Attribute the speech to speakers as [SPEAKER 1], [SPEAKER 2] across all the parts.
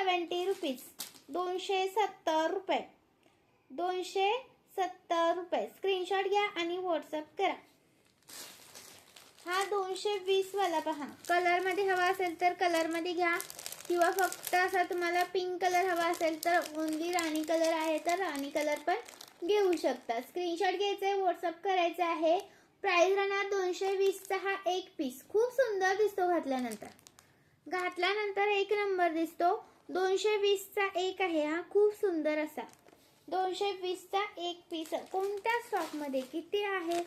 [SPEAKER 1] 270 rupees, 270 रुपये, 270 रुपये. Screenshot घ्या आणि व्हॉट्सअप करा. हा 220 वाला पहा. कलर मध्ये हवा असेल तर कलर मध्ये घ्या, किंवा फक्त असा तुम्हाला पिंक कलर हवा असेल तर ओनली राणी कलर आहे तर राणी कलर पण घेऊ शकता. स्क्रीनशॉट घ्यायचा आहे, व्हॉट्सअप करायचा आहे. प्राइस राहणार 220 चा हा एक पीस. खूप सुंदर दिसतो घातल्यानंतर एक नंबर दिसतो. 220 चा एक आहे हा, खूप सुंदर असा 220 चा एक पीस. कोणत्या स्टॉक मध्ये किती आहे,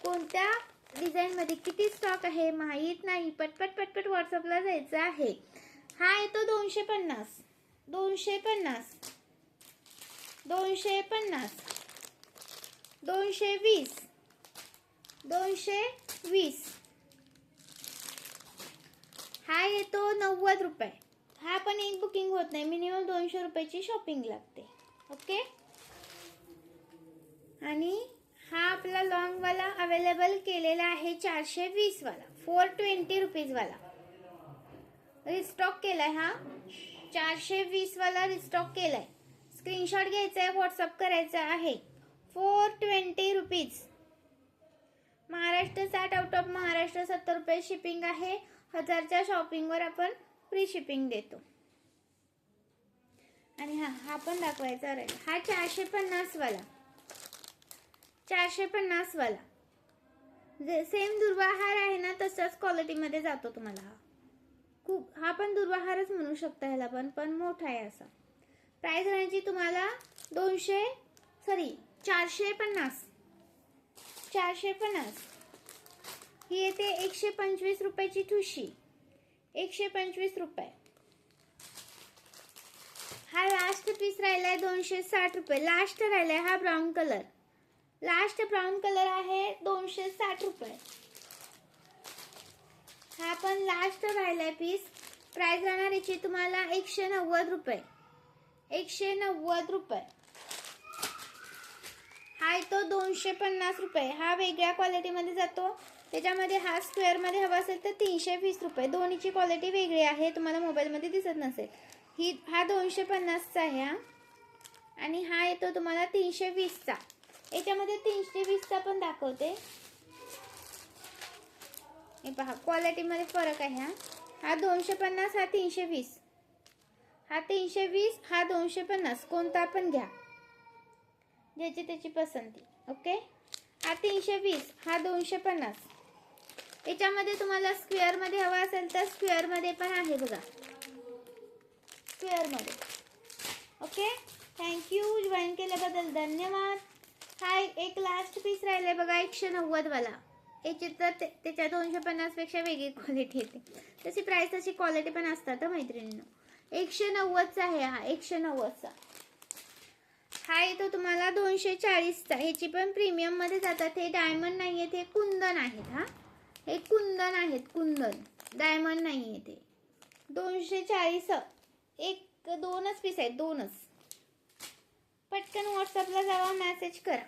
[SPEAKER 1] कोणत्या डिझाईन मध्ये किती स्टॉक आहे माहित नाही. पटपट व्हॉट्सअपला जायचं आहे. हा येतो 250, 250, 250, 220, 220. हा येतो 90 रुपये. हा पण एक बुकिंग होत नाही, मिनिमम 200 रुपयाची शॉपिंग लागते. ओके. आणि हा आपला लॉंग वाला अवेलेबल केलेला आहे 420 वाला, 420 रुपीज वाला रिस्टॉक केलाय. हा 420 वाला रिस्टॉक केलाय. स्क्रीनशॉट घ्यायचा आहे, व्हॉट्सअप करायचा आहे. 420 rupees. Maharashtra 60, out of Maharashtra 70 रुपये शिपिंग आहे. 1000च्या शॉपिंगवर आपण फ्री शिपिंग देतो. आणि हा पण दाखवायचा राहील. हा 450 वाला, 450 वाला सेम दुर्वाहार आहे ना, तशाच क्वालिटी मध्ये जातो तुम्हाला. हा पण दुर्वाहारच म्हणू शकता ह्याला, पण मोठा आहे असा. प्राइस राहायची तुम्हाला 450, 450. ही येते 125 रुपयाची ठुशी, 125 रुपये. हा लास्ट पीस राहिलाय 260 रुपये. लास्ट राहिलाय हा brown colour, last brown colour आहे 260 रुपये. हा पण लास्ट राहिलाय पीस. प्राइस राहणार याची तुम्हाला 190 रुपये, 190 रुपये. हा येतो 250 रुपये. हा वेगळ्या क्वालिटी मध्ये जातो. त्याच्यामध्ये हा स्क्वेअर मध्ये हवा असेल तर 320 रुपये. दोन्हीची क्वालिटी वेगळी आहे, तुम्हाला मोबाईल मध्ये दिसत नसेल. हा 250 चा आहे हा. आणि हा येतो तुम्हाला 320 चा. याच्यामध्ये 320 चा पण दाखवते. हे पहा, क्वालिटी मध्ये फरक आहे. हा 250, हा 320, हा 320, हा 250. कोणता पण घ्या, ज्याची त्याची पसंती. ओके. हा 320, हा 250. याच्यामध्ये तुम्हाला स्क्वेअर मध्ये हवा असेल तर स्क्वेअर मध्ये पण आहे बघा, स्क्वेअर मध्ये. ओके. थँक्यू. जॉईन केल्याबद्दल धन्यवाद. हा एक लास्ट पीस राहिलाय बघा, 190 वाला. याची तर त्याच्या 250 पेक्षा वेगळी क्वालिटी येते. तशी प्राइस तशी क्वालिटी पण असतात मैत्रिणींनो. 190 चा आहे हा, 190 चा. हा येतो तुम्हाला 240 चा. ह्याची पण प्रीमियम मध्ये जातात. हे डायमंड नाहीये, हे कुंदन आहेत. हा हे कुंदन आहेत, कुंदन, डायमंड नाहीये ते. 240. दोनच पीस आहेत, दोनच. पटकन व्हॉट्सअपला जावा, मेसेज करा.